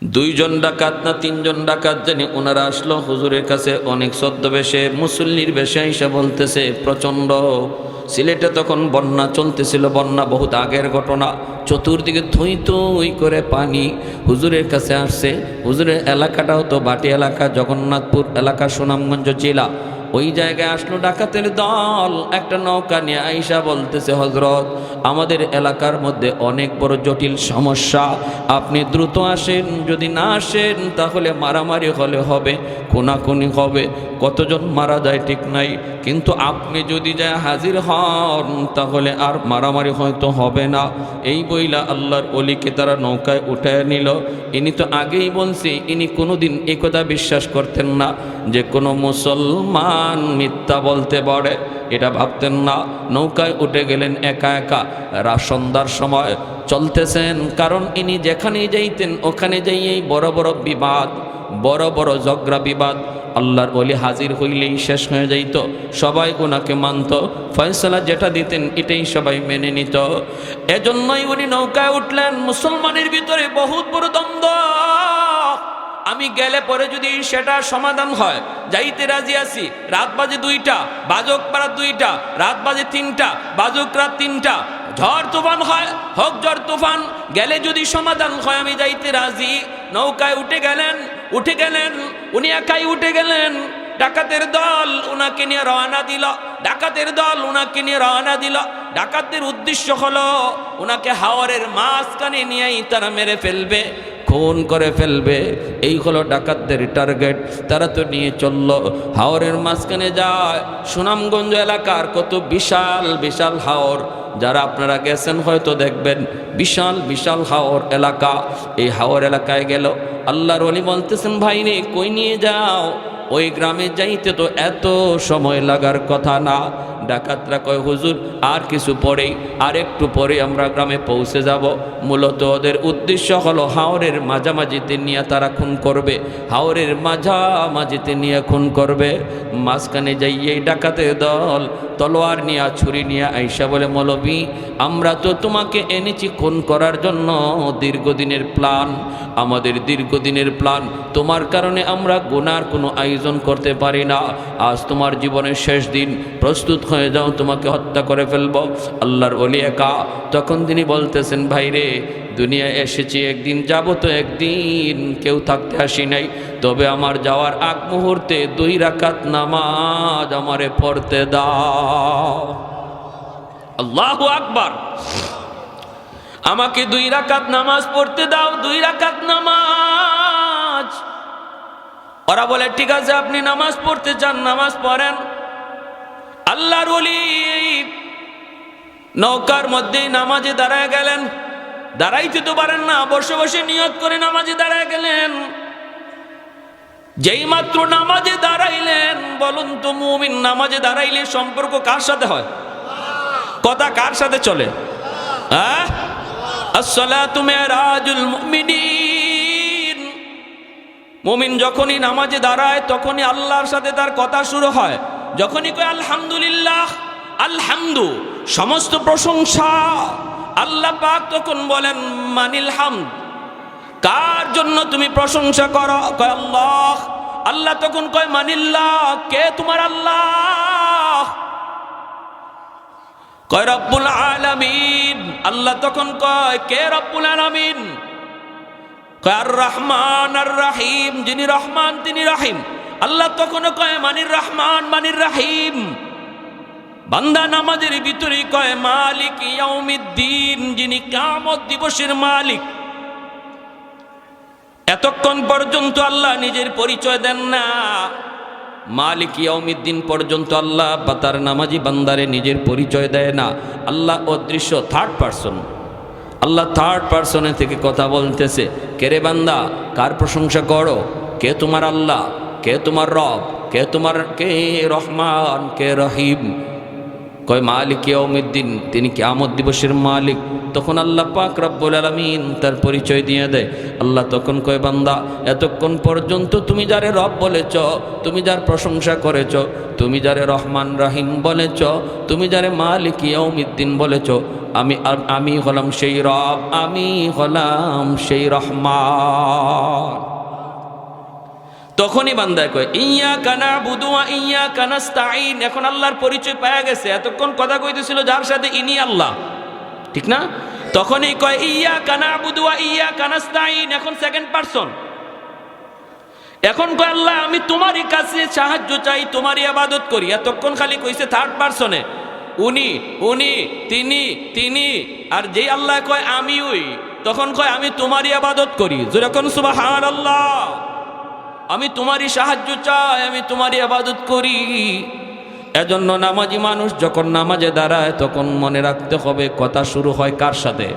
দুইজন ডাকাত না তিনজন ডাকাত জানি ওনারা আসলো হুজুরের কাছে অনেক ছদ্মবেশে মুসল্লির বেশে এসে বলতেছে প্রচণ্ড সিলেটে তখন বন্যা চলতেছিল, বন্যা বহুত আগের ঘটনা, চতুর্দিকে থুই থুই করে পানি। হুজুরের কাছে আসছে, হুজুরের এলাকাটাও তো বাটি এলাকা, জগন্নাথপুর এলাকা, সুনামগঞ্জ জেলা। ওই জায়গায় আসলো ডাকাতের দল, একটা নৌকা নিয়ে আইসা বলতেছে হজরত আমাদের এলাকার মধ্যে অনেক বড় জটিল সমস্যা, আপনি দ্রুত আসেন, যদি না আসেন তাহলে মারামারি হলে হবে, খুনাখুনি হবে, কতজন মারা যায় ঠিক নাই, কিন্তু আপনি যদি যায় হাজির হন তাহলে আর মারামারি হয়তো হবে না। এই বইলা আল্লাহর ওলিকে তারা নৌকায় উঠায় নিল। ইনি তো আগেই বলছি ইনি কোনোদিন একথা বিশ্বাস করতেন না যে কোনো মুসলমান মিথ্যা বলতে পারে, এটা ভাবতেন না। নৌকায় উঠে গেলেন একা একা, সন্ধ্যার সময় চলতেছেন, কারণ ইনি যেখানেই যাইতেন ওখানে যাইয়েই বড় বড় বিবাদ, বড় বড় ঝগড়া বিবাদ, আল্লাহর ওলি হাজির হইলেই শেষ হয়ে যাইত, সবাই ওনাকে মানত, ফয়সালা যেটা দিতেন এটাই সবাই মেনে নিত। এজন্যই উনি নৌকায় উঠলেন। মুসলমানের ভিতরে বহুত বড় দ্বন্দ্ব, আমি গেলে পরে যদি সেটা সমাধান হয় যাইতে রাজি আছি, রাত বাজে 2টা, বাজক পাড়া 2টা, রাত বাজে 3টা, বাজক রাত 3টা, ঝড় তুফান হয়, হোক ঝড় তুফান, গেলে যদি সমাধান হয় আমি যাইতে রাজি। নৌকায় উঠে গেলেন উনি একাই উঠে গেলেন। ডাকাতের দল উনাকে নিয়ে রওনা দিল, ডাকাতের উদ্দেশ্য হলো উনাকে হাওরের মাঝখানে নিয়েই তারা মেরে ফেলবে, খুন করে ফেলবে, এই হলো ডাকাতদের টার্গেট। তারা তো নিয়ে চলল, হাওরের মাঝখানে যায়। সুনামগঞ্জ এলাকার কত বিশাল বিশাল হাওর, যারা আপনারা গেছেন হয়তো দেখবেন, বিশাল বিশাল হাওর এলাকা। এই হাওর এলাকায় গেল, আল্লাহর ওলি বলতেছেন ভাই রে কই নিয়ে যাও, ওই গ্রামে যাইতে তো এত সময় লাগার কথা না। ডাকাতরা কয় হুজুর আর কিছু পরেই, আর একটু পরে আমরা গ্রামে পৌঁছে যাব। মূলত ওদের উদ্দেশ্য হলো হাওরের মাঝামাঝিতে নিয়ে তারা খুন করবে, হাওরের মাঝামাঝিতে নিয়ে খুন করবে। মাঝখানে যাইয়ে ডাকাতের দল তলোয়ার নিয়ে ছুরি নিয়ে আইসা বলে মৌলবী আমরা তো তোমাকে এনেছি খুন করার জন্য, দীর্ঘদিনের প্ল্যান, আমাদের দীর্ঘদিনের প্ল্যান, তোমার কারণে আমরা গুনার কোনো আয়োজন করতে পারি না, আজ তোমার জীবনের শেষ দিন, প্রস্তুত হয়ে যাও, তোমাকে হত্যা করে ফেলব। আল্লাহর ওলি একা, তখন তিনি বলতেছেন ভাই রে দুনিয়ায় এসেছি একদিন, যাব তো একদিন, কেউ থাকতে আসি নাই, তবে আমার যাওয়ার আগ মুহূর্তে 2 রাকাত নামাজ আমারে পড়তে দাও। আল্লাহু আকবার, আমাকে 2 রাকাত নামাজ পড়তে দাও, 2 রাকাত নামাজ। ওরা বলে ঠিক আছে আপনি নামাজ পড়তে চান নামাজ পড়েন। আল্লাহর ওলি নৌকার মধ্যে নামাজে দাঁড়ায় গেলেন, দাঁড়াইতে তো পারেন না, বসে বসে নিয়ত করে নামাজে দাঁড়ায় গেলেন। যেই মাত্র নামাজে দাঁড়াইলেন, বলুন তো মুমিন নামাজে দাঁড়াইলে সম্পর্ক কার সাথে হয়, কথা কার সাথে চলে? আসসালাতু মিরাজুল মুমিনিন। মুমিন যখনই নামাজে দাঁড়ায় তখনই আল্লাহর সাথে তার কথা শুরু হয়। যখনই কয় আলহামদুলিল্লাহ, আলহামদু সমস্ত প্রশংসা আল্লাহ পাক, তখন বলেন মানিল হামদ, কার জন্য তুমি প্রশংসা করো? কয় আল্লাহ। আল্লাহ তখন কয় মানিল্লাহ, কে তোমার আল্লাহ? কয় রব্বুল আলামিন। আল্লাহ তখন কয় কে রব্বুল আলামিন? কয় আর রহমান আর রাহিম, যিনি রহমান তিনি রাহিম। আল্লাহ তখন কয় মানির রহমান মানির রাহিম। বান্দা নামাজের ভিতরে কয় মালিক ইয়াউমিদ্দিন, যিনি কিয়ামত দিবসের মালিক। এতক্ষণ পর্যন্ত আল্লাহ নিজের পরিচয় দেন না, মালিক ইয়াউমিদ্দিন পর্যন্ত আল্লাহ বা তার নামাজি বান্দারে নিজের পরিচয় দেয় না। আল্লাহ অদৃশ্য, থার্ড পারসন। আল্লাহ থার্ড পারসনে থেকে কথা বলতেছে, কে রে বান্দা কার প্রশংসা করো? কে তোমার আল্লাহ, কে তোমার রব, কে তোমার, কে রহমান, কে রহিম? কয় মালিক ইয়াউমিদ্দিন, তিনি কিয়ামত দিবসের মালিক। তখন আল্লাহ পাক রব্বুল আলামিন তার পরিচয় দিয়ে দেয়। আল্লাহ তখন কয়, বান্দা এতক্ষণ পর্যন্ত তুমি যারে রব বলেছ, তুমি যার প্রশংসা করেছ, তুমি যারে রহমান রাহিম বলেছ, তুমি যারে মালিক ইয়াউমিদ্দিন বলেছ, আমি হলাম সেই রব, আমি হলাম সেই রহমান। তখনই বান্দা কয় ইয়্যাকা না'বুদু ওয়া ইয়্যাকা নাস্তাঈন। এখন আল্লাহর পরিচয় পাওয়া গেছে। এতক্ষণ কথা কইতেছিল যার সাথে, ইনি আল্লাহ, ঠিক না? তখনই কয় ইয়্যাকা না'বুদু ওয়া ইয়্যাকা নাস্তাঈন। এখন সেকেন্ড পারসন। এখন কয় আল্লাহ আমি তোমারই কাছে সাহায্য চাই, তোমারই ইবাদত করি। এতক্ষণ খালি কইছে থার্ড পারসনে, উনি, উনি, তিনি। আর যেই আল্লাহ কয় আমি ওই, তখন কয় আমি তোমারই ইবাদত করি। যেরকম সুবহানাল্লাহ, আমি তোমারই সাহায্য চাই, আমি তোমারই ইবাদত করি। এজন্য নামাজি মানুষ যখন নামাজে দাঁড়ায় তখন মনে রাখতে হবে কথা শুরু হয় কার সাথে।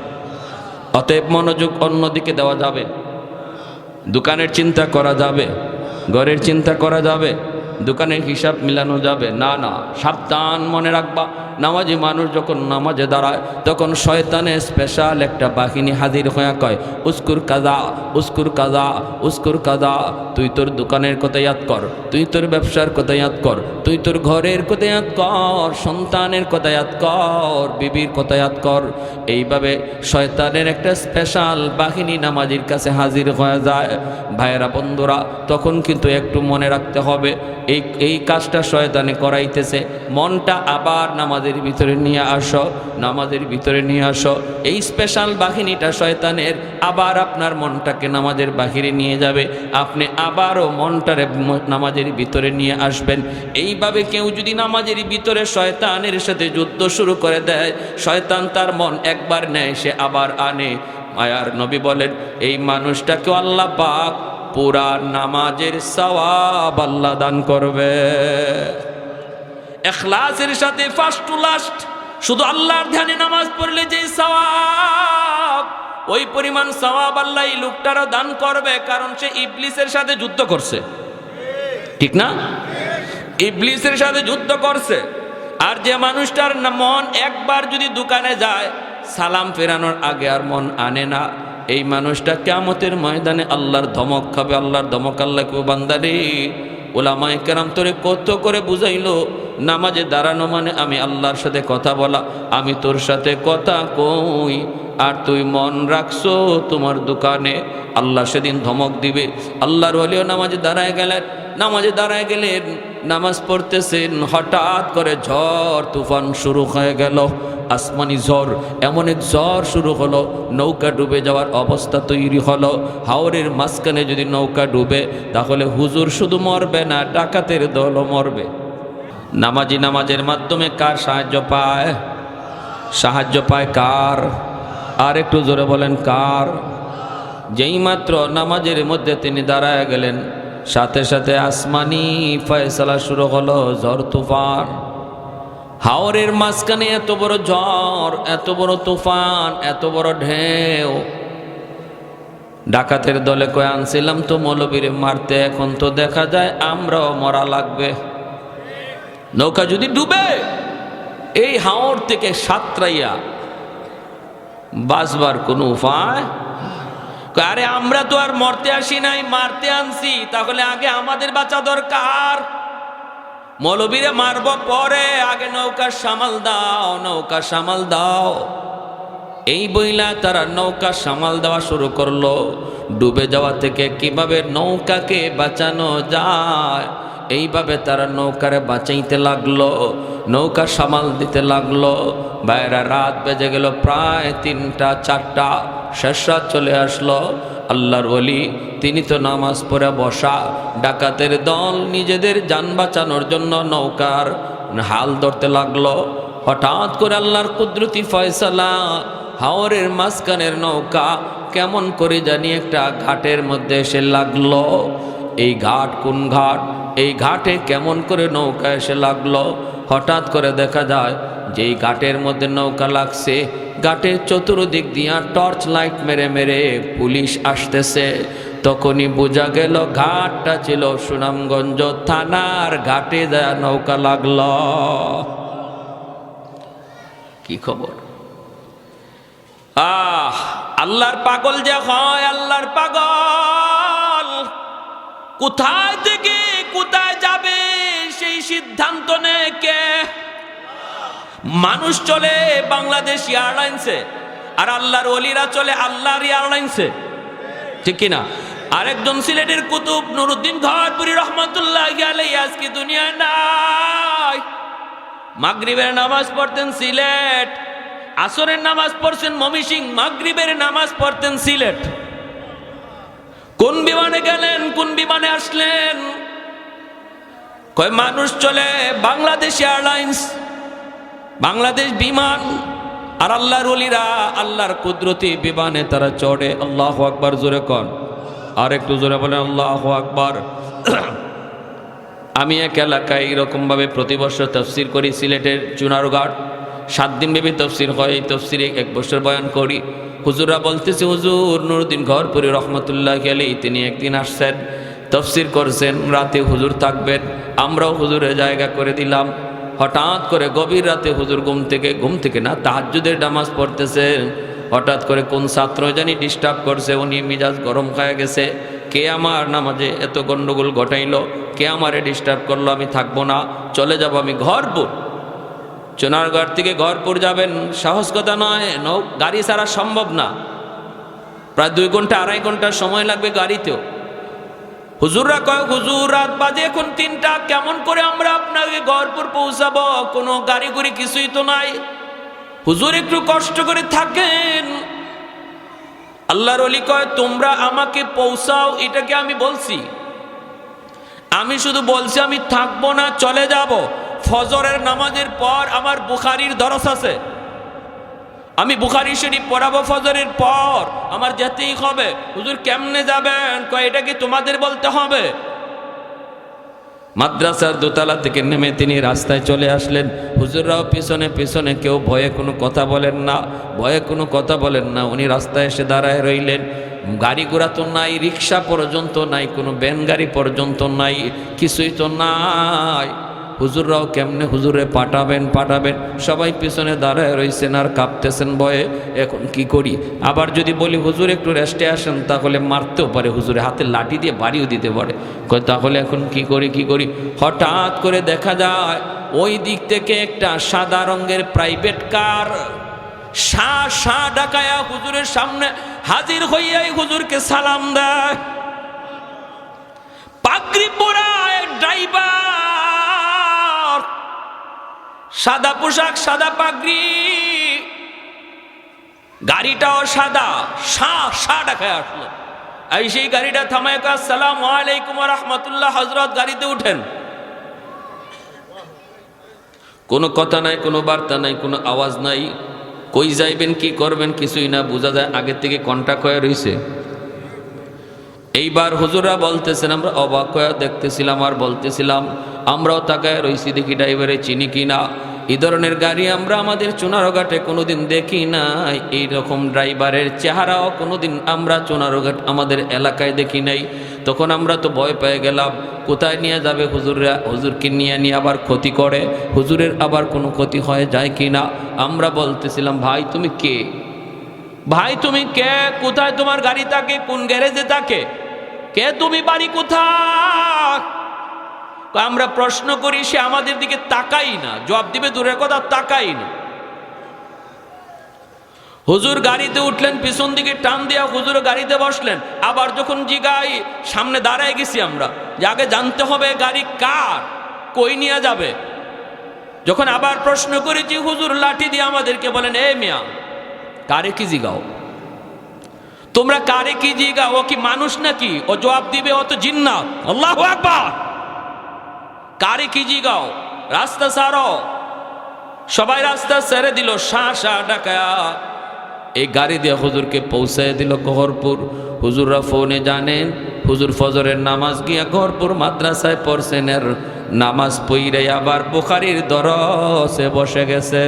অতএব মনোযোগ অন্যদিকে দেওয়া যাবে। দোকানের চিন্তা করা যাবে, ঘরের চিন্তা করা যাবে, দোকানের হিসাব মিলানো যাবে না। না, সাবধান, মনে রাখবা নামাজি মানুষ যখন নামাজে দাঁড়ায় তখন শয়তানের স্পেশাল একটা বাহিনী হাজির হয়ে কয় উস্কুর কাজা, উস্কুর কাজা, উস্কুর কাজা। তুই তোর দোকানের কথা ইয়াদ কর, তুই তোর ব্যবসার কথা ইয়াদ কর, তুই তোর ঘরের কথা ইয়াদ কর, সন্তানের কথা ইয়াদ কর, বিবির কথা ইয়াদ কর। এইভাবে শয়তানের একটা স্পেশাল বাহিনী নামাজির কাছে হাজির হয়ে যায়। ভাইয়েরা, বন্ধুরা, তখন কিন্তু একটু মনে রাখতে হবে এই কাজটা শয়তানে করাইতেছে। মনটা আবার নামাজের ভিতরে নিয়ে আসো, নামাজের ভিতরে নিয়ে আসো। এই স্পেশাল বাহিনীটা শয়তানের আবার আপনার মনটাকে নামাজের বাহিরে নিয়ে যাবে, আপনি আবারও মনটারে নামাজের ভিতরে নিয়ে আসবেন। এইভাবে কেউ যদি নামাজের ভিতরে শয়তানের সাথে যুদ্ধ শুরু করে দেয়, শয়তান তার মন একবার নেয়, সে আবার আনে। মায়ার নবী বলেন এই মানুষটাকে আল্লাহ পাক পুরা নামাজের সওয়াব আল্লাহ দান করবে। ইখলাসের সাথে ফার্স্ট টু লাস্ট শুধু আল্লাহর ধ্যানে নামাজ পড়লে যে সওয়াব, ওই পরিমাণ সওয়াব আল্লাহ এই লোকটারও দান করবে, কারণ সে ইবলিসের সাথে যুদ্ধ করছে, ঠিক না? ইবলিসের সাথে যুদ্ধ করছে। আর যে মানুষটার মন একবার যদি দোকানে যায়, সালাম ফেরানোর আগে আর মন আনে না, এই মানুষটা কিয়ামতের ময়দানে আল্লাহর ধমক খাবে। আল্লাহর ধমক আল্লাহ কেউ বান্দারে, উলামায়ে কেরাম তোরে কত করে বুঝাইলো নামাজে দাঁড়ানো মানে আমি আল্লাহর সাথে কথা বলা। আমি তোর সাথে কথা কই আর তুই মন রাখছো তোমার দোকানে, আল্লাহ সেদিন ধমক দিবে। আল্লাহর ওলিও নামাজে দাঁড়ায় গেলেন, নামাজে দাঁড়ায় গেলেন, নামাজ পড়তেছেন, হঠাৎ করে ঝড় তুফান শুরু হয়ে গেল, আসমানি ঝড়। এমন এক ঝড় শুরু হলো, নৌকা ডুবে যাওয়ার অবস্থা তৈরি হলো। হাওরের মাঝখানে যদি নৌকা ডুবে তাহলে হুজুর শুধু মরবে না, ডাকাতের দলও মরবে। নামাজি নামাজের মাধ্যমে কার সাহায্য পায়? সাহায্য পায় কার? আর একটু জোরে বলেন কার? যেই মাত্র নামাজের মধ্যে তিনি দাঁড়ায় গেলেন, সাথে সাথে আসমানি ফয়সালা শুরু হলো, ঝড় তুফান। হাওরের মাঝখানে এত বড় ঝড়, এত বড় তুফান, এত বড় ঢেউ। ডাকাতের দলে কয়ে আনছিলাম তো মৌলবীরে মারতে, এখন তো দেখা যায় আমরাও মরা লাগবে। নৌকা যদি ডুবে এই হাওর থেকে সাতরাইয়া বাঁচবার কোনো উপায়? আরে আমরা তো আর মরতে আসি নাই, মারতে আনছি, তাহলে আগে আমাদের বাঁচা দরকার। মৌলবীরে মারব পরে, আগে নৌকা সামাল দাও, নৌকা সামাল দাও। এই বইলা তারা নৌকা সামাল দেওয়া শুরু করলো। ডুবে যাওয়া থেকে কিভাবে নৌকাকে বাঁচানো যায় এইভাবে তারা নৌকারে বাঁচাইতে লাগলো, নৌকা সামাল দিতে লাগলো। বাইরা রাত বেজে গেল প্রায় 3টা 4টা, শেষ রাত চলে আসলো। আল্লাহর ওলি তিনি তো নামাজ পড়ে বসা, ডাকাতের দল নিজেদের যান বাঁচানোর জন্য নৌকার হাল ধরতে লাগলো। হঠাৎ করে আল্লাহর কুদরতি ফয়সালা, হাওরের মাঝখানের নৌকা কেমন করে জানি একটা ঘাটের মধ্যে এসে লাগলো। এই ঘাট কোন ঘাট? এই ঘাটে কেমন করে নৌকা এসে লাগলো? হঠাৎ করে দেখা যায় যেই ঘাটের মধ্যে নৌকা লাগছে, ঘাটের চতুর্দিক দিয়া টর্চ লাইট মেরে মেরে পুলিশ আসতেছে। তখনই বোঝা গেল ঘাটটা ছিল সুনামগঞ্জ থানার ঘাটে যায় নৌকা লাগলো। কি খবর? আল্লাহর পাগল যে হয়, আল্লাহর পাগল কোথায় থেকে কোথায় যাবে সেই সিদ্ধান্ত নেয় কে? মানুষ চলে বাংলাদেশ এয়ারলাইন্সে, আর আল্লাহর ওলিরা চলে আল্লাহর এয়ারলাইন্সে, ঠিক কিনা? আরেকজন সিলেটের কুতুব নুরুদ্দিন ঘরপুরি রহমতুল্লাহি আলাইহি আজকে দুনিয়ায় নাই। মাগরিবের নামাজ পড়তেন সিলেট, আসরের নামাজ পড়ছেন ময়মনসিংহ, মাগরিবের নামাজ পড়তেন সিলেট। কোন বিমানে গেলেন, কোন বিমানে আসলেন? কয় মানুষ চলে বাংলাদেশ এয়ারলাইন্স, বাংলাদেশ বিমান, আর আল্লাহর ওলিরা আল্লাহর কুদরতি বিমানে তারা চড়ে। আল্লাহু আকবার, জোরে কন, আর একটু জোরে বলেন আল্লাহু আকবার। আমি এক এলাকায় এরকম ভাবে প্রতি বছর তাফসীর করি, সিলেটের চুনারঘাট 7 দিন ব্যাপী তাফসীর হয়। এই তাফসীরে 1 বছর বয়ান করি। হুজুররা বলতেছে, হুজুর নুরুদ্দিন ঘরপুরি রহমতুল্লাহি আলাইহি তিনি একদিন আসছেন, তাফসীর করছেন, রাতে হুজুর থাকবেন, আমরাও হুজুরের জায়গা করে দিলাম। হঠাৎ করে গভীর রাতে হুজুর ঘুম থেকে না, তাহাজ্জুদের নামাজ পড়তেছেন, হঠাৎ করে কোন ছাত্র জানি ডিস্টার্ব করছে, উনি মিজাজ গরম খায় গেছে। কে আমার নামাজে এত গন্ডগোল ঘটাইলো, কে আমারে ডিস্টার্ব করলো, আমি থাকবো না, চলে যাব আমি ঘরপুর। চুনারগড় থেকে ঘরপুর যাবেন সাহস কথা নয়, গাড়ি ছাড়া সম্ভব না, প্রায় 2 ঘন্টা 2.5 ঘন্টা সময় লাগবে গাড়িতেও। হুজুররা কয়, হুজুর রাত বাজে এখন 3টা, কেমন করে আমরা আপনাকে ঘরপুর পৌঁছাবো? কোনো গাড়ি গুড়ি কিছুই তো নাই, হুজুর একটু কষ্ট করে থাকেন। আল্লাহর ওলি কয়, তোমরা আমাকে পৌঁছাও এটাকে আমি বলছি? আমি শুধু বলছি আমি থাকবো না, চলে যাব। ফজরের নামাজের পর আমার বুখারীর দরস আছে, আমি বুখারী শরীফ পড়াবো ফজরের পর, আমার যেতেই হবে। হুজুর কেমনে যাবেন? কয়, এটা কি তোমাদের বলতে হবে? মাদ্রাসার দোতলা থেকে নেমে তিনি রাস্তায় চলে আসলেন। হুজুররাও পিছনে পিছনে, কেউ ভয়ে কোনো কথা বলেন না, ভয়ে কোনো কথা বলেন না। উনি রাস্তায় এসে দাঁড়ায় রইলেন। গাড়ি ঘোড়া তো নাই, রিক্সা পর্যন্ত নাই, কোনো ভ্যান গাড়ি পর্যন্ত নাই, কিছুই তো নাই। হুজুররাও কেমনে হুজুরে পাঠাবেন, সবাই পিছনে দাঁড়ায় রইছেন আর কাঁপতেছেন ভয়ে। এখন কি করি? আবার যদি বলি হুজুর একটু রেস্টে আসেন, তাহলে মারতেও পারে, হুজুরে হাতে লাঠি দিয়ে বাড়িও দিতে পারে। কয়, তাহলে এখন কি করি? হঠাৎ করে দেখা যায় ওই দিক থেকে একটা সাদা রঙের প্রাইভেট কার শা ডাকায়া হুজুরের সামনে হাজির হইয়াই হুজুরকে সালাম দেয়। পাগড়ি পরা ড্রাইভার, সাদা পোশাক, সাদা পাগড়ি, গাড়িটাও সাদা, শা ডাকায় আসলো। এই সেই গাড়িটা থামায়, আসসালামু আলাইকুম ওয়া রাহমাতুল্লাহ, হযরত গাড়িতে উঠেন। কোনো কথা নাই, কোনো বার্তা নাই, কোনো আওয়াজ নাই। কই যাইবেন, কি করবেন কিছুই না, বোঝা যায় আগে থেকে কন্টাক্ট হয়ে রইছে। এইবার হুজুররা বলতেছেন, আমরা অবাক হয়ে দেখতেছিলাম আর বলতেছিলাম, আমরাও তাকায় রইছি, দেখি ড্রাইভারে চিনি কিনা। এই ধরনের গাড়ি আমরা আমাদের চুনারঘাটে কোনোদিন দেখি নাই, এইরকম ড্রাইভারের চেহারাও কোনোদিন আমরা চুনারঘাট আমাদের এলাকায় দেখি নাই। তখন আমরা তো ভয় পেয়ে গেলাম, কোথায় নিয়ে যাবে হুজুররা, হুজুরকে নিয়ে আবার ক্ষতি করে, হুজুরের আবার কোনো ক্ষতি হয়ে যায় কি না। আমরা বলতেছিলাম, ভাই তুমি কে? ভাই তুমি কে? কোথায় তোমার গাড়ি থাকে? কোন গ্যারেজে থাকে? কে তুমি? বাড়ি কোথায়? আমরা প্রশ্ন করি, সে আমাদের দিকে তাকাই না, জবাব দিবে দূরের কথা, তাকাই না। হুজুর গাড়িতে উঠলেন, পিছন দিকে টান দিয়া হুজুর গাড়িতে বসলেন। আবার যখন জিগাই, সামনে দাঁড়ায় গেছি আমরা, যে আগে জানতে হবে গাড়ি কার, কই নিয়ে যাবে। যখন আবার প্রশ্ন করেছি, হুজুর লাঠি দিয়ে আমাদেরকে বলেন, এ মিয়া, কারে কি জিগাও? তোমরা কারে কি জিগাও? ও কি মানুষ নাকি? ও জবাব দিবে, ও তো জিন্নাত। আল্লাহু আকবার। কারে কি জিগাও? রাস্তা ছাড়ো। সবাই রাস্তা ছেড়ে দিল, শা ডাকায়া এই গাড়ি দিয়ে হুজুরকে পৌঁছায় দিল ঘরপুর। হুজুররা ফোনে জানেন হুজুর ফজরের নামাজ গিয়া ঘরপুর মাদ্রাসায় পড়ছেন, এর নামাজ পইরে আবার বুখারীর দরসে বসে গেছে।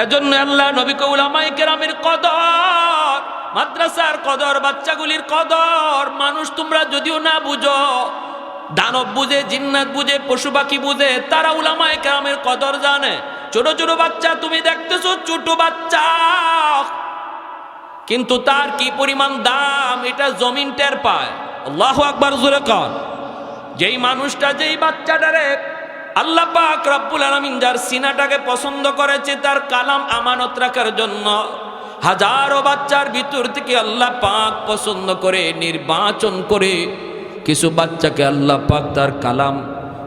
এজন্য আল্লাহ নবী কে উলামায়ে কেরামের কদর, মাদ্রাসার কদর, বাচ্চাগুলির কদর মানুষ তোমরা যদিও না বুঝো, দানব বুঝে, জিন্নাত বুঝে, পশু পাখি বুঝে, তারা উলামায়ে কেরামের কদর জানে। ছোট ছোট বাচ্চা তুমি দেখতেছো, ছোট বাচ্চা, কিন্তু তার কি পরিমাণ দাম এটা জমিন টের পায়। আল্লাহু আকবার জোরে কর। যেই মানুষটা, যেই বাচ্চাটারে আল্লাহ পাক রব্বুল আলামিন যার সিনাটাকে পছন্দ করেছে তার কালাম আমানত রাখার জন্য, হাজারো বাচ্চার ভিতর থেকে আল্লাহ পাক পছন্দ করে নির্বাচন করে কিছু বাচ্চাকে আল্লাহ পাক তার কালাম,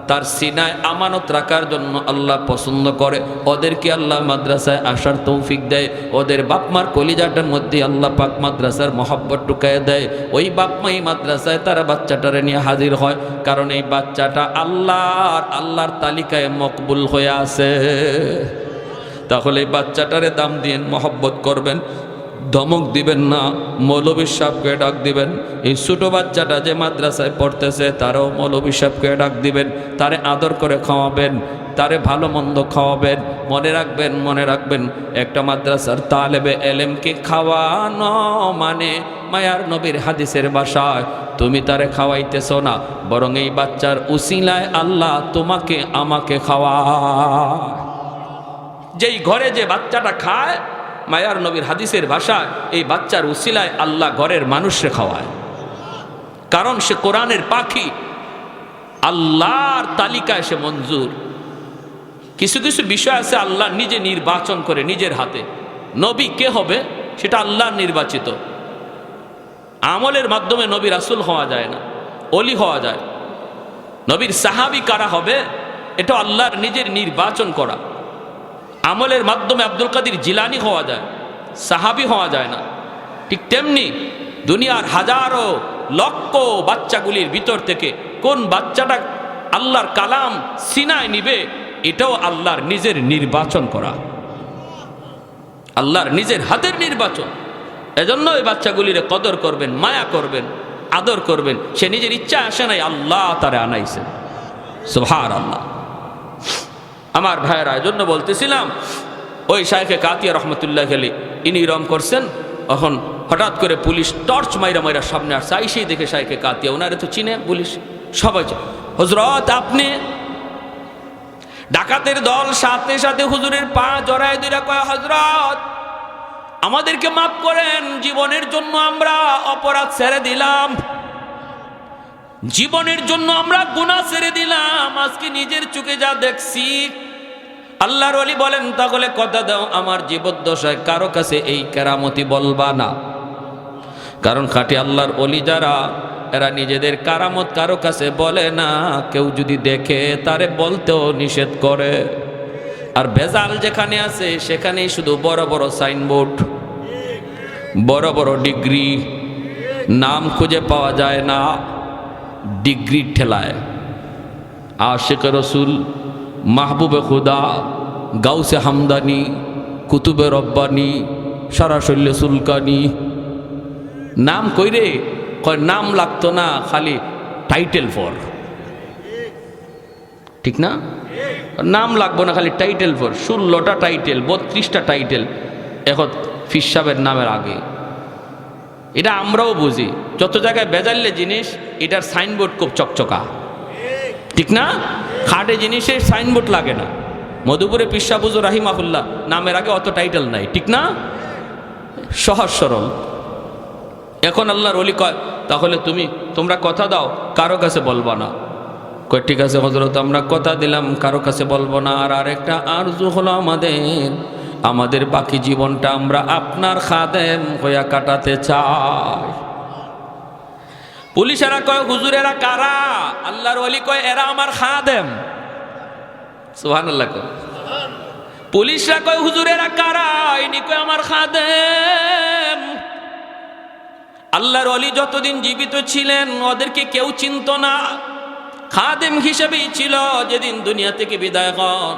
তার সিনায় আমানত রাখার জন্য আল্লাহ পছন্দ করে। ওদেরকে আল্লাহ মাদ্রাসায় আসার তৌফিক দেয়। ওদের বাপমার কলিজাটার মধ্যে আল্লাহ পাক মাদ্রাসার মহব্বত ঢুকায় দেয়। ওই বাপমাই মাদ্রাসায় তারা বাচ্চাটারে নিয়ে হাজির হয়, কারণ এই বাচ্চাটা আল্লাহর তালিকায় মকবুল হয়ে আছে। তাহলে এই বাচ্চাটারে দাম দিয়ে মহব্বত করবেন, ধমক দিবেন না, মৌলবী সাহেবকে ডাক দিবেন। এই ছোটো বাচ্চাটা যে মাদ্রাসায় পড়তেছে তারও মৌলবী সাহেবকে ডাক দিবেন, তারে আদর করে খাওয়াবেন, তারে ভালো মন্দ খাওয়াবেন। মনে রাখবেন একটা মাদ্রাসার তালেবে এলেমকে খাওয়ানো মানে মায়ার নবীর হাদিসের ভাষায় তুমি তারে খাওয়াইতেছ না, বরং এই বাচ্চার উসিলায় আল্লাহ তোমাকে আমাকে খাওয়ায়। যেই ঘরে যে বাচ্চাটা খায়, মায়ার নবীর হাদিসের ভাষায় এই বাচ্চার উসিলায় আল্লাহ ঘরের মানুষরে খাওয়ায়। কারণ সে কোরআনের পাখি, আল্লাহর তালিকায় সে মঞ্জুর। কিছু কিছু বিষয় আছে আল্লাহ নিজে নির্বাচন করে নিজের হাতে। নবী কে হবে সেটা আল্লাহর নির্বাচিত। আমলের মাধ্যমে নবী রাসূল হওয়া যায় না, ওলি হওয়া যায়। নবীর সাহাবী কারা হবে এটা আল্লাহর নিজের নির্বাচন করা। আমলের মাধ্যমে আব্দুল কাদের জিলানি হওয়া যায়, সাহাবী হওয়া যায় না। ঠিক তেমনি দুনিয়ার হাজারো লক্ষ বাচ্চাগুলির ভিতর থেকে কোন বাচ্চাটা আল্লাহর কালাম সিনায় নিবে এটাও আল্লাহর নিজের নির্বাচন করা, আল্লাহর নিজের হাতের নির্বাচন। এজন্য এই বাচ্চাগুলির কদর করবেন, মায়া করবেন, আদর করবেন। সে নিজের ইচ্ছা আসে নাই, আল্লাহ তারে আনাইছে। সুবহানাল্লাহ। আমার ভাইয়েরা, এজন্য বলতেছিলাম ওই শাইখে কাতিয়া রহমতুল্লাহ আলাইহি ইনি রম করছেন। এখন হঠাৎ করে পুলিশ টর্চ মাইরা সামনে আসছে, আইসেই দেখে শাইখে কাতিয়া, ওনারে তো চিনে পুলিশ সবাই। হযরত আপনি ডাকাতের দল, সাথে সাথে হুজুরের পা জড়ায় দিরা কয়, হযরত আমাদেরকে মাফ করেন, জীবনের জন্য আমরা অপরাধ ছেড়ে দিলাম, জীবনের জন্য আমরা গুনাহ ছেড়ে দিলাম। আজকে নিজের চোখে যা দেখছি, আল্লাহর ওলি বলেন তাহলে কথা দাও আমার জীবদ্দশায় কারো কাছে এই কেরামতি বলবা না। কারণ খাঁটি আল্লাহর ওলি যারা, এরা নিজেদের কারামত কারো কাছে বলে না। কেউ যদি দেখে তারে বলতেও নিষেধ করে। আর ভেজাল যেখানে আছে সেখানেই শুধু বড় বড় সাইনবোর্ড, বড় বড় ডিগ্রি, নাম খুঁজে পাওয়া যায় না ডিগ্রির ঠেলায়। আশিক রসুল, মাহবুবে খুদা, গাউসে হামদানি, কুতুবে রব্বানি, সরাসল্য সুলকানি, নাম কইরে কয় নাম লাগতো না, খালি টাইটেল ফর। ঠিক না? নাম লাগবো না, খালি টাইটেল ফর। 16টা টাইটেল, 32টা টাইটেল এখন ফিসাবের নামের আগে। এটা আমরাও বুঝি। যত জায়গায় বেজাল্লে জিনিস, এটার সাইনবোর্ড খুব চকচকা। ঠিক না? খাটে জিনিসের সাইনবোর্ড লাগে না। মধুপুরে পিসাবুজুর রাহিমাহুল্লাহ নামের আগে অত টাইটেল নাই। ঠিক না? সহজ সরল। এখন আল্লাহর ওলি কয় তাহলে তোমরা কথা দাও কারো কাছে বলবা না। কয় ঠিক আছে হযরত, আমরা কথা দিলাম কারো কাছে বলবো না। আর আরেকটা আরজু হলো আমাদের বাকি জীবনটা আমরা আপনার খাদেম হইয়া কাটাতে চাই। পুলিশেরা কয় হুজুরেরা কারা? আল্লাহর ওলি কয় এরা আমার খাদেম। সুবহানাল্লাহ। পুলিশরা কয় হুজুরেরা কারা? ইনি কয় আমার খাদেম। আল্লাহর ওলি যতদিন জীবিত ছিলেন ওদেরকে কেউ চিনত না, খাদেম হিসেবেই ছিল। যেদিন দুনিয়া থেকে বিদায় হন,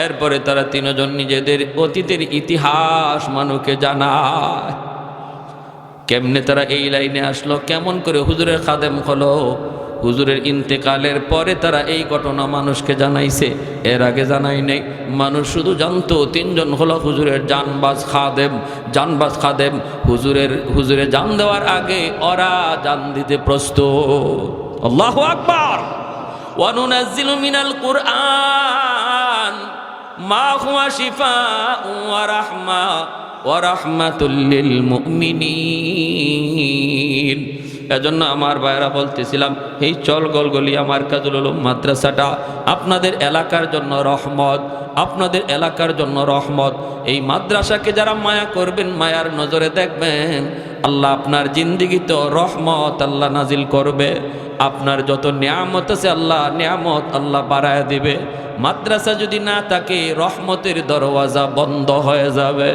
এরপরে তারা তিনজন নিজেদের অতীতের ইতিহাস মানুষকে জানায়। কেমনে তারা এই লাইনে আসলো, কেমন করে হুজুরের খাদেম হলো, হুজুরের ইন্তেকালের পরে তারা এই ঘটনা মানুষকে জানাইছে। এর আগে জানাই নেই। মানুষ শুধু জানতো তিনজন হলো হুজুরের জানবাজ খাদেম। হুজুরে জান দেওয়ার আগে ওরা জান দিতে প্রস্তুত। আল্লাহু আকবার। ওয়া নুনাজ্জিলু মিনাল কুরআন মা হুয়া শিফাউন ওয়া রাহমা ওয়া রাহমাতুল লিল মুমিনিন। এজন্য আমার ভাইরা বলতেছিলাম, এই চল গলগলি আমার কাজুল উলুম মাদ্রাসাটা আপনাদের এলাকার জন্য রহমত, আপনাদের এলাকার জন্য রহমত। এই মাদ্রাসাকে যারা মায়া করবেন, মায়ার নজরে দেখবেন, আল্লাহ আপনার জিন্দিগিতে রহমত আল্লাহ নাজিল করবে। আপনার যত নিয়ামত আছে আল্লাহ নিয়ামত আল্লাহ বাড়ায় দিবে। মাদ্রাসা যদি না থাকে রহমতের দরওয়াজা বন্ধ হয়ে যাবে।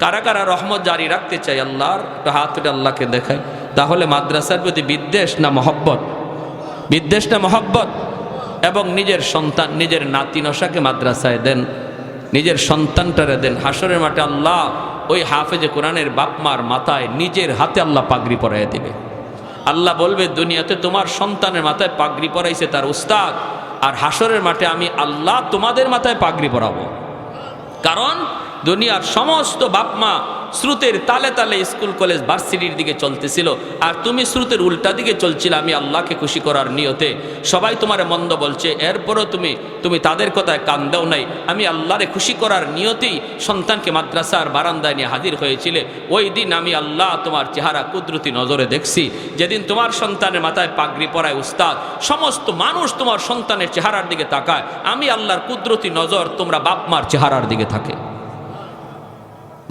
কারা কারা রহমত জারি রাখতে চাই আল্লাহর, একটু হাত তুলে আল্লাহকে দেখায়। তাহলে মাদ্রাসার প্রতি বিদ্বেষ না মহব্বত? বিদ্বেষ না মহব্বত? এবং নিজের সন্তান, নিজের নাতি নশাকে মাদ্রাসায় দেন, নিজের সন্তানটারে দেন। হাসরের মাঠে আল্লাহ ওই হাফেজে কোরআনের বাপমার মাথায় নিজের হাতে আল্লাহ পাগড়ি পরাইয়া দিবে। আল্লাহ বলবে, দুনিয়াতে তোমার সন্তানের মাথায় পাগড়ি পরাইছে তার উস্তাদ, আর হাসরের মাঠে আমি আল্লাহ তোমাদের মাথায় পাগড়ি পরাবো। কারণ দুনিয়ার সমস্ত বাপমা স্রোতের তালে তালে স্কুল কলেজ ভার্সিটির দিকে চলতেছিল, আর তুমি স্রোতের উল্টা দিকে চলছিলে আমি আল্লাহকে খুশি করার নিয়তে। সবাই তোমার মন্দ বলছে, এরপরও তুমি তাদের কথায় কান দাও নাই। আমি আল্লাহরে খুশি করার নিয়তেই সন্তানকে মাদ্রাসার বারান্দায় নিয়ে হাজির হয়েছিলে। ওই দিন আমি আল্লাহ তোমার চেহারা কুদরতি নজরে দেখছি। যেদিন তোমার সন্তানের মাথায় পাগড়ি পরায় উস্তাদ, সমস্ত মানুষ তোমার সন্তানের চেহারার দিকে তাকায়, আমি আল্লাহর কুদরতি নজর তোমরা বাপমার চেহারার দিকে থাকে।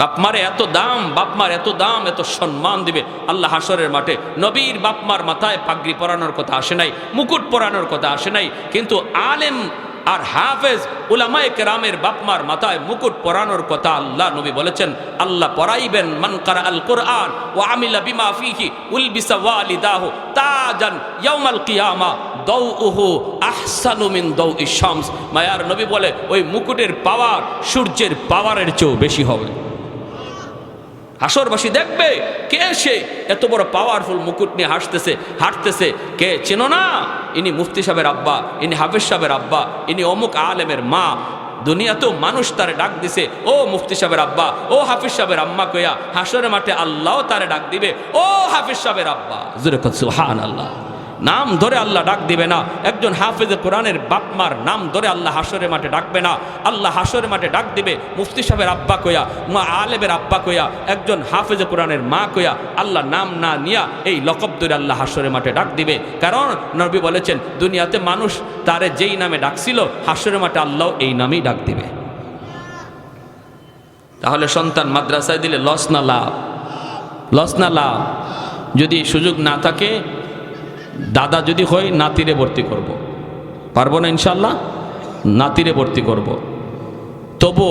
বাপমারে এত দাম, বাপমার এত দাম, এত সম্মান দিবে আল্লাহ হাসরের মাঠে। নবীর বাপমার মাথায় পাগড়ি পরানোর কথা আসে নাই, মুকুট পরানোর কথা আসে নাই, কিন্তু আলেম আর হাফেজ উলামায়ে কেরামের বাপমার মাথায় মুকুট পরানোর কথা আল্লাহ নবী বলেছেন। আল্লাহ পরাইবেন, মান কারা আল কোরআন ওয়া আমিলা বিমা ফিহি উলবিসা ওয়ালিদাহু তাজান ইয়াউমাল কিয়ামা দাউহু আহসানু মিন দাউই শামস। মায়ার নবী বলে, ওই মুকুটের পাওয়ার সূর্যের পাওয়ারের চেয়েও বেশি হবে। হাসরবাসী দেখবে, কে সে এত বড় পাওয়ারফুল মুকুট নিয়ে হাঁটতেছে, কে চেনো না? ইনি মুফতি সাহেবের আব্বা, ইনি হাফেজ সাহেবের আব্বা, ইনি অমুক আলেমের মা। দুনিয়াতেও মানুষ তারে ডাক দিছে, ও মুফতি সাহেবের আব্বা, ও হাফিজ সাহেবের আম্মা কইয়া। হাসরের মাঠে আল্লাহ তারে ডাক দিবে, ও হাফিজ সাহেবের আব্বা। জোরে কর সুবহানাল্লাহ। নাম ধরে আল্লাহ ডাক দিবে না। একজন হাফেজে কোরআনের বাপমার নাম ধরে আল্লাহ হাসরের মাঠে ডাকবে না। আল্লাহ হাসরের মাঠে ডাক দিবে মুফতি সাহেবের আব্বা কইয়া, মা আলেমের আব্বা কইয়া, একজন হাফেজে কোরআনের মা কইয়া। আল্লাহ নাম না নিয়া এই লকব ধরে আল্লাহ হাসরের মাঠে ডাক দিবে। কারণ নবী বলেছেন, দুনিয়াতে মানুষ তারে যেই নামে ডাকছিল, হাসরের মাঠে আল্লাহ এই নামেই ডাক দিবে। তাহলে সন্তান মাদ্রাসায় দিলে লস না লাভ? লস না লাভ? যদি সুযোগ না থাকে, দাদা যদি হয় নাতিরে ভর্তি করব, পারবো না ইনশাল্লাহ? নাতিরে ভর্তি করব। তবু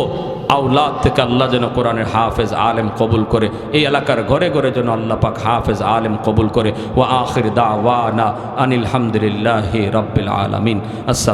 আওলাদ থেকে আল্লাহ যেন কোরআনের হাফেজ আলেম কবুল করে, এই এলাকার ঘরে ঘরে যেন আল্লাহ পাক হাফেজ আলেম কবুল করে। ওয়া আখির দাওয়ানা আনিল হামদুলিল্লাহি রাব্বিল আলামিন। আসসালামু